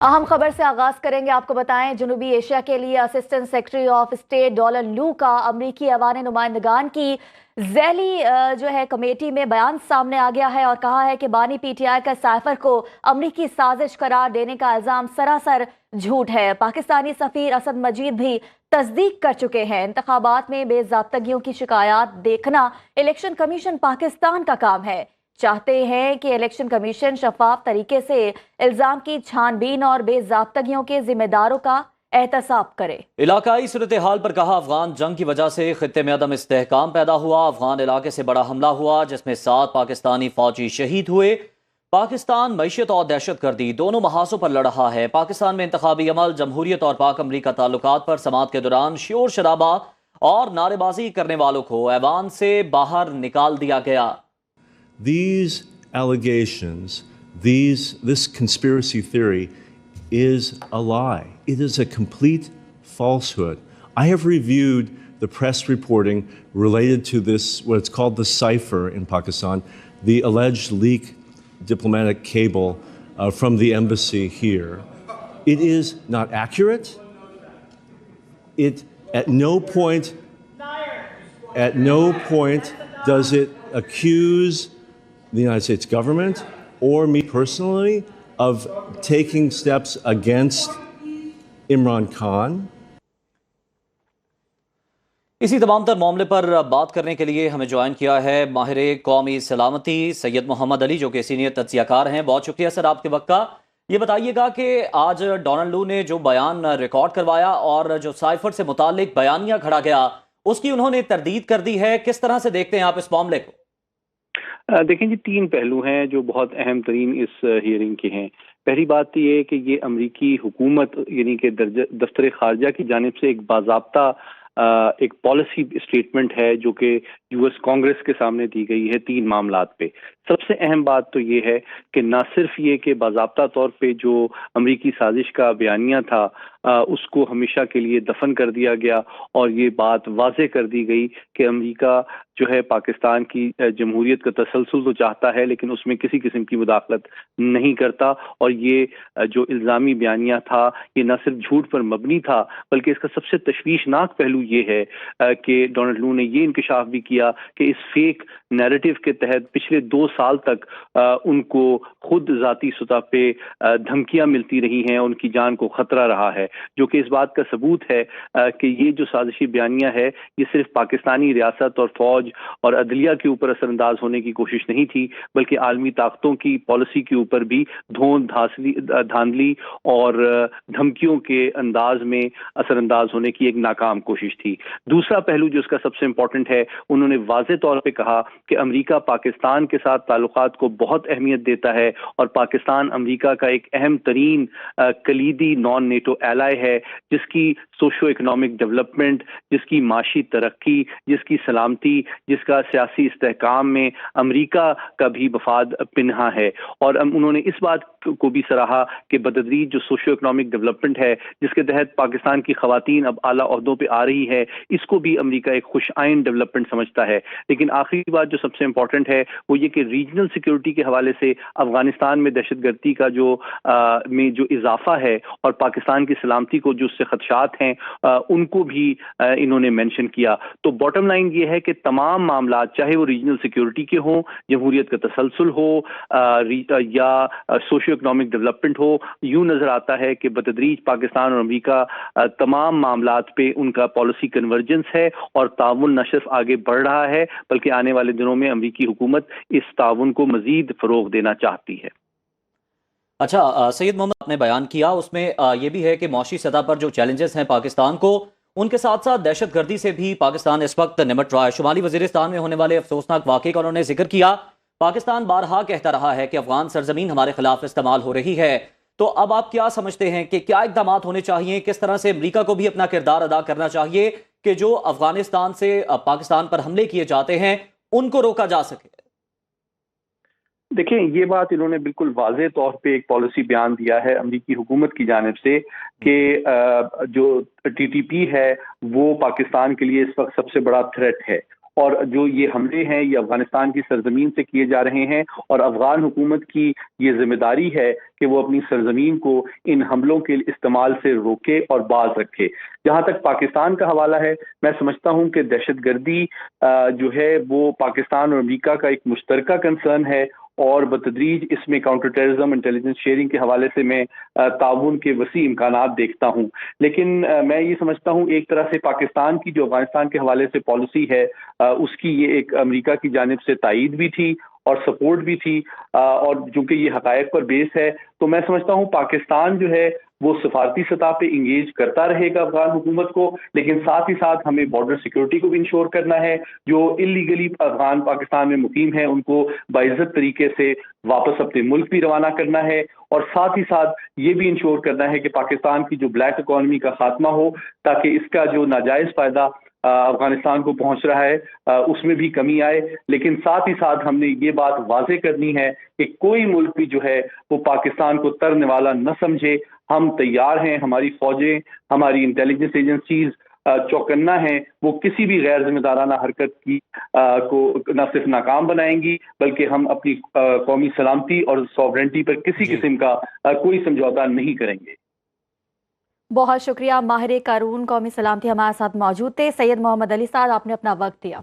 अहम खबर से आगाज करेंगे। आपको बताएं, जनूबी एशिया के लिए असिस्टेंट सेक्रेटरी ऑफ स्टेट डॉलन लू का अमरीकी अवान नुमाइंदगान की ज़ैली जो है कमेटी में बयान सामने आ गया है और कहा है कि बानी पीटीआई का साइफर को अमरीकी साजिश करार देने का इल्जाम सरासर झूठ है। पाकिस्तानी सफीर असद मजीद भी तस्दीक कर चुके हैं। इंतखाबात में बेज़ाब्तगियों की शिकायत देखना इलेक्शन कमीशन पाकिस्तान का काम है। चाहते हैं कि इलेक्शन कमीशन शफाफ तरीके से इल्जाम की छानबीन और बेज़ाब्तगियों के जिम्मेदारों का एहतसाब करे। इलाकाई सूरत हाल पर कहा, अफगान जंग की वजह से खित्ते में अदम इस्तेहकाम पैदा हुआ। अफगान इलाके से बड़ा हमला हुआ जिसमें 7 पाकिस्तानी फौजी शहीद हुए। पाकिस्तान मईशत और दहशत गर्दी दोनों महाजों पर लड़ रहा है। पाकिस्तान में इंतखाबी अमल, जमहूरियत और पाक अमरीका ताल्लुकात पर समात के दौरान शोर शराबा और नारेबाजी करने वालों को ऐवान से बाहर निकाल दिया गया। These allegations, this conspiracy theory is a lie. It is a complete falsehood. I have reviewed the press reporting related to this, what's called the cipher in Pakistan, the alleged leak diplomatic cable from the embassy here. It is not accurate. It at no point does it accuse the United States government or me personally of taking steps against Imran Khan. इसी तमाम तर मामले पर बात करने के लिए हमें ज्वाइन किया है माहिर कौमी सलामती सैयद मोहम्मद अली, जो कि सीनियर तज्जियाकार हैं। बहुत शुक्रिया सर आपके वक्त का। ये बताइएगा कि आज डोनाल्ड लू ने जो बयान रिकॉर्ड करवाया और जो साइफर से मुतालिक बयानिया खड़ा गया, उसकी उन्होंने तरदीद कर दी है। किस तरह से देखते हैं आप इस मामले को? देखें जी, 3 पहलू हैं जो बहुत अहम तरीन इस हियरिंग के हैं। पहली बात तो ये है कि ये अमरीकी हुकूमत यानी कि दफ्तर खारजा की जानिब से एक बाज़ाब्ता एक पॉलिसी स्टेटमेंट है जो कि यूएस कांग्रेस के सामने दी गई है 3 मामलात पे। सबसे अहम बात तो ये है कि ना सिर्फ ये कि बाज़ाब्ता तौर पे जो अमरीकी साजिश का बयानिया था उसको हमेशा के लिए दफन कर दिया गया और ये बात वाज़ेह कर दी गई कि अमरीका जो है पाकिस्तान की जमहूरियत का तसलसल तो चाहता है लेकिन उसमें किसी किस्म की मुदाखलत नहीं करता। और ये जो इल्ज़ामी बयानिया था ये न सिर्फ झूठ पर मबनी था बल्कि इसका सबसे तशवीशनाक पहलू ये है कि डोनाल्ड लू ने ये इंकशाफ भी किया कि इस फेक नैरेटिव के तहत पिछले 2 साल तक उनको खुद ज़ाती सतह पे धमकियां मिलती रही हैं, उनकी जान को खतरा रहा है, जो कि इस बात का सबूत है कि ये जो साजिशी बयानिया है ये सिर्फ पाकिस्तानी रियासत और फौज और अदलिया के ऊपर असरअंदाज होने की कोशिश नहीं थी बल्कि आलमी ताकतों की पॉलिसी के ऊपर भी धांधली और धमकियों के अंदाज में असरअंदाज होने की एक नाकाम कोशिश थी। दूसरा पहलू जो इसका सबसे इंपॉर्टेंट है, उन्होंने वाज़ेह तौर पे कहा कि अमेरिका पाकिस्तान के साथ ताल्लुकात को बहुत अहमियत देता है और पाकिस्तान अमेरिका का एक अहम तरीन कलीदी नॉन नेटो एलाय है जिसकी सोशो इकोनॉमिक डेवलपमेंट, जिसकी माशी तरक्की, जिसकी सलामती, जिसका सियासी इस्तेहकाम में अमेरिका का भी मफाद पिन्हा है। और उन्होंने इस बात को भी सराहा कि बतदरीज जो सोशो इकोनॉमिक डेवलपमेंट है जिसके तहत पाकिस्तान की खवातीन अब आला ओहदों पे आ रही है, इसको भी अमेरिका एक खुश आइन डेवलपमेंट समझता है। लेकिन आखिरी बात जो सबसे इंपॉर्टेंट है वो ये कि रीजनल सिक्योरिटी के हवाले से अफगानिस्तान में दहशतगर्दी का जो इजाफा है और पाकिस्तान की सलामती को जो उससे खदशात हैं उनको भी इन्होंने मेंशन किया। तो बॉटम लाइन ये है कि तमाम मामला चाहे वो रीजनल सिक्योरिटी के हों, जमहूरियत का तसलसल हो या सोशो इकोनॉमिक डेवलपमेंट हो, यूं नजर आता है कि बतदरीज पाकिस्तान और अमेरिका तमाम मामलात पे उनका पॉलिसी कन्वर्जेंस है और ताउन न सिर्फ आगे बढ़ रहा है बल्कि आने वाले दिनों में अमेरिकी हुकूमत इस ताउन को मजीद फरोग देना चाहती है। अच्छा, सैयद मोहम्मद आपने बयान किया उसमें ये भी है कि मौशी सतह पर जो चैलेंजेस हैं पाकिस्तान को, उनके साथ साथ दहशत गर्दी से भी पाकिस्तान इस वक्त निपट रहा है। शुमाली वजीरिस्तान में होने वाले अफसोसनाक वाक़े का उन्होंने जिक्र किया। पाकिस्तान बारहा कहता रहा है कि अफगान सरजमीन हमारे खिलाफ इस्तेमाल हो रही है। तो अब आप क्या समझते हैं कि क्या इकदाम होने चाहिए, किस तरह से अमेरिका को भी अपना किरदार अदा करना चाहिए कि जो अफगानिस्तान से पाकिस्तान पर हमले किए जाते हैं उनको रोका जा सके? देखें, ये बात इन्होंने बिल्कुल वाज़ेह तौर पे एक पॉलिसी बयान दिया है अमेरिकी हुकूमत की जानिब से कि जो टीटीपी है वो पाकिस्तान के लिए इस वक्त सबसे बड़ा थ्रेट है اور جو یہ حملے ہیں یہ افغانستان کی سرزمین سے کیے جا رہے ہیں، اور افغان حکومت کی یہ ذمہ داری ہے کہ وہ اپنی سرزمین کو ان حملوں کے استعمال سے روکے اور باز رکھے۔ جہاں تک پاکستان کا حوالہ ہے، میں سمجھتا ہوں کہ دہشت گردی جو ہے وہ پاکستان اور امریکہ کا ایک مشترکہ کنسرن ہے، اور بتدریج اس میں کاؤنٹر ٹیررزم انٹیلیجنس شیئرنگ کے حوالے سے میں تعاون کے وسیع امکانات دیکھتا ہوں۔ لیکن میں یہ سمجھتا ہوں ایک طرح سے پاکستان کی جو افغانستان کے حوالے سے پالیسی ہے اس کی یہ ایک امریکہ کی جانب سے تائید بھی تھی اور سپورٹ بھی تھی، اور چونکہ یہ حقائق پر بیس ہے تو میں سمجھتا ہوں پاکستان جو ہے وہ سفارتی سطح پہ انگیج کرتا رہے گا افغان حکومت کو، لیکن ساتھ ہی ساتھ ہمیں بارڈر سیکورٹی کو بھی انشور کرنا ہے۔ جو اللیگلی افغان پاکستان میں مقیم ہیں ان کو باعزت طریقے سے واپس اپنے ملک بھی روانہ کرنا ہے، اور ساتھ ہی ساتھ یہ بھی انشور کرنا ہے کہ پاکستان کی جو بلیک اکانومی کا خاتمہ ہو، تاکہ اس کا جو ناجائز فائدہ افغانستان کو پہنچ رہا ہے اس میں بھی کمی آئے۔ لیکن ساتھ ہی ساتھ ہم نے یہ بات واضح کرنی ہے کہ کوئی ملک بھی جو ہے وہ پاکستان کو ترنے والا نہ سمجھے۔ ہم تیار ہیں، ہماری فوجیں، ہماری انٹیلیجنس ایجنسیز چوکنا ہیں، وہ کسی بھی غیر ذمہ دارانہ حرکت کی کو نہ صرف ناکام بنائیں گی بلکہ ہم اپنی قومی سلامتی اور سوورنٹی پر کسی قسم کا کوئی سمجھوتا نہیں کریں گے۔ بہت شکریہ، ماہر قانون قومی سلامتی ہمارے ساتھ موجود تھے سید محمد علی صاحب، آپ نے اپنا وقت دیا۔